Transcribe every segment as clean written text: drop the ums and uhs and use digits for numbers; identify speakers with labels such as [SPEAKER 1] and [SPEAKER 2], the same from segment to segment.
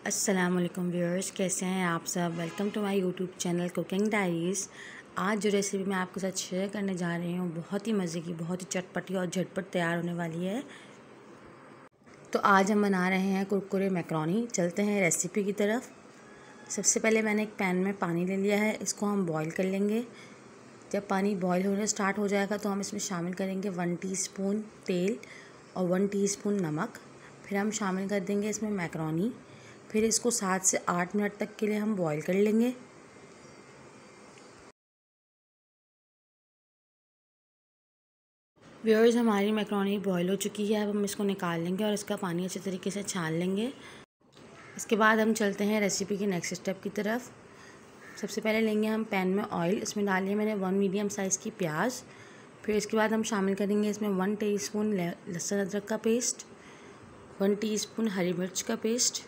[SPEAKER 1] अस्सलाम वालेकुम व्यूअर्स, कैसे हैं आप सब। Welcome to my YouTube channel cooking diaries. आज जो रेसिपी मैं आपके साथ शेयर करने जा रही हूँ बहुत ही मज़े की, बहुत ही चटपटी और झटपट तैयार होने वाली है। तो आज हम बना रहे हैं कुरकुरे मैकरोनी। चलते हैं रेसिपी की तरफ। सबसे पहले मैंने एक पैन में पानी ले लिया है, इसको हम बॉईल कर लेंगे। जब पानी बॉईल होने स्टार्ट हो जाएगा तो हम इसमें शामिल करेंगे 1 टीस्पून तेल और 1 टीस्पून नमक। फिर हम शामिल कर देंगे इसमें मैकरोनी। फिर इसको 7 से 8 मिनट तक के लिए हम बॉईल कर लेंगे। व्यूअर्स, हमारी मैकरोनी बॉईल हो चुकी है। अब हम इसको निकाल लेंगे और इसका पानी अच्छे तरीके से छान लेंगे। इसके बाद हम चलते हैं रेसिपी के नेक्स्ट स्टेप की तरफ। सबसे पहले लेंगे हम पैन में ऑयल। इसमें डालिए मैंने 1 मीडियम साइज़ की प्याज। फिर इसके बाद हम शामिल करेंगे इसमें 1 टीस्पून लहसुन अदरक का पेस्ट, 1 टीस्पून हरी मिर्च का पेस्ट।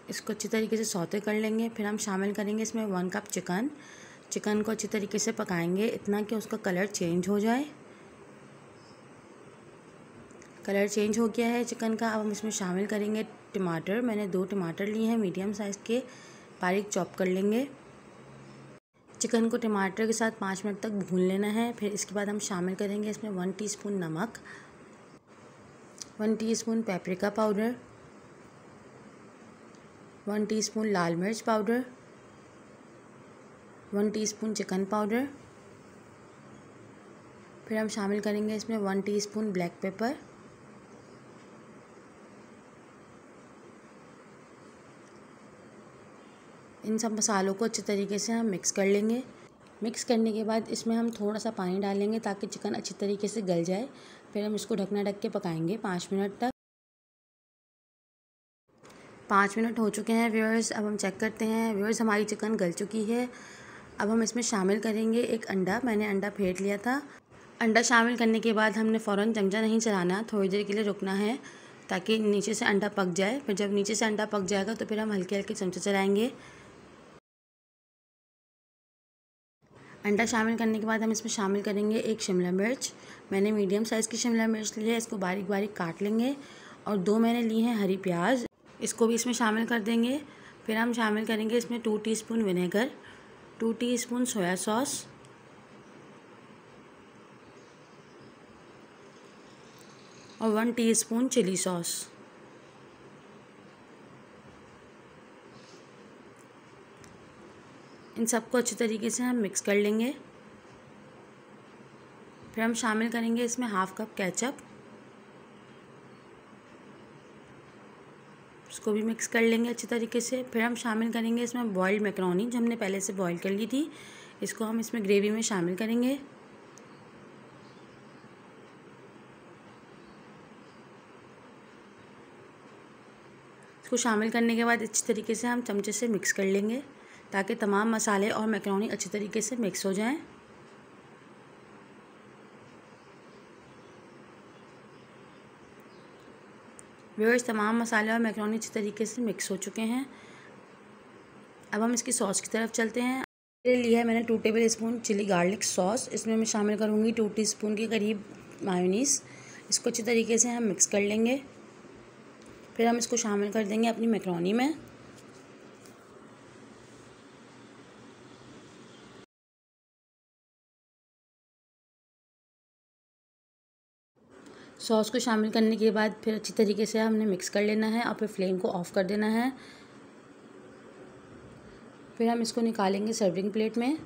[SPEAKER 1] इसको अच्छी तरीके से सौते कर लेंगे। फिर हम शामिल करेंगे इसमें 1 कप चिकन को अच्छी तरीके से पकाएंगे, इतना कि उसका कलर चेंज हो जाए। कलर चेंज हो गया है चिकन का। अब हम इसमें शामिल करेंगे टमाटर। मैंने 2 टमाटर लिए हैं मीडियम साइज़ के, बारीक चॉप कर लेंगे। चिकन को टमाटर के साथ 5 मिनट तक भून लेना है। फिर इसके बाद हम शामिल करेंगे इसमें 1 टीस्पून नमक, 1 टीस्पून पेपरिका पाउडर, 1 टीस्पून लाल मिर्च पाउडर, 1 टीस्पून चिकन पाउडर। फिर हम शामिल करेंगे इसमें 1 टीस्पून ब्लैक पेपर। इन सब मसालों को अच्छे तरीके से हम मिक्स कर लेंगे। मिक्स करने के बाद इसमें हम थोड़ा सा पानी डालेंगे ताकि चिकन अच्छी तरीके से गल जाए। फिर हम इसको ढकना ढक के पकाएंगे 5 मिनट तक। 5 मिनट हो चुके हैं व्यूअर्स। अब हम चेक करते हैं। व्यूअर्स, हमारी चिकन गल चुकी है। अब हम इसमें शामिल करेंगे एक अंडा। मैंने अंडा फेंट लिया था। अंडा शामिल करने के बाद हमने फ़ौरन चमचा नहीं चलाना, थोड़ी देर के लिए रुकना है ताकि नीचे से अंडा पक जाए। फिर जब नीचे से अंडा पक जाएगा तो फिर हम हल्के हल्के चमचा चलाएंगे। अंडा शामिल करने के बाद हम इसमें शामिल करेंगे एक शिमला मिर्च। मैंने मीडियम साइज़ की शिमला मिर्च ली है, इसको बारीक बारीक काट लेंगे। और 2 मैंने ली हैं हरी प्याज, इसको भी इसमें शामिल कर देंगे। फिर हम शामिल करेंगे इसमें 2 teaspoon vinegar, 2 teaspoon soya sauce और 1 टीस्पून चिली सॉस। इन सबको अच्छी तरीके से हम मिक्स कर लेंगे। फिर हम शामिल करेंगे इसमें हाफ़ कप केचप, इसको भी मिक्स कर लेंगे अच्छी तरीके से। फिर हम शामिल करेंगे इसमें बॉइल्ड मैकरोनी जो हमने पहले से बॉईल कर ली थी, इसको हम इसमें ग्रेवी में शामिल करेंगे। इसको शामिल करने के बाद अच्छी तरीके से हम चमचे से मिक्स कर लेंगे ताकि तमाम मसाले और मैकरोनी अच्छी तरीके से मिक्स हो जाएं। व्यूअर्स, तमाम मसाले और मैकरोनी अच्छी तरीके से मिक्स हो चुके हैं। अब हम इसकी सॉस की तरफ चलते हैं। लिया है मैंने 2 tablespoon chilli garlic sauce. इसमें मैं शामिल करूँगी 2 टीस्पून के करीब मायोनीज़। इसको अच्छी तरीके से हम मिक्स कर लेंगे। फिर हम इसको शामिल कर देंगे अपनी मैकरोनी में। सॉस को शामिल करने के बाद फिर अच्छी तरीके से हमने मिक्स कर लेना है और फिर फ्लेम को ऑफ़ कर देना है। फिर हम इसको निकालेंगे सर्विंग प्लेट में।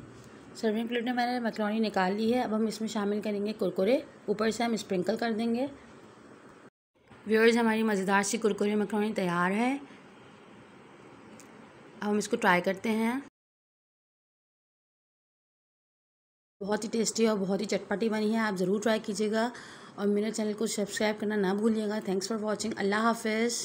[SPEAKER 1] सर्विंग प्लेट में मैंने मैकरोनी निकाल ली है। अब हम इसमें शामिल करेंगे कुरकुरे, ऊपर से हम स्प्रिंकल कर देंगे। व्यूअर्स, हमारी मज़ेदार सी कुरकुरे मैकरोनी तैयार है। अब हम इसको ट्राई करते हैं। बहुत ही टेस्टी और बहुत ही चटपटी बनी है, आप ज़रूर ट्राई कीजिएगा और मेरे चैनल को सब्सक्राइब करना ना भूलिएगा। Thanks for watching. अल्लाह हाफ़िज़।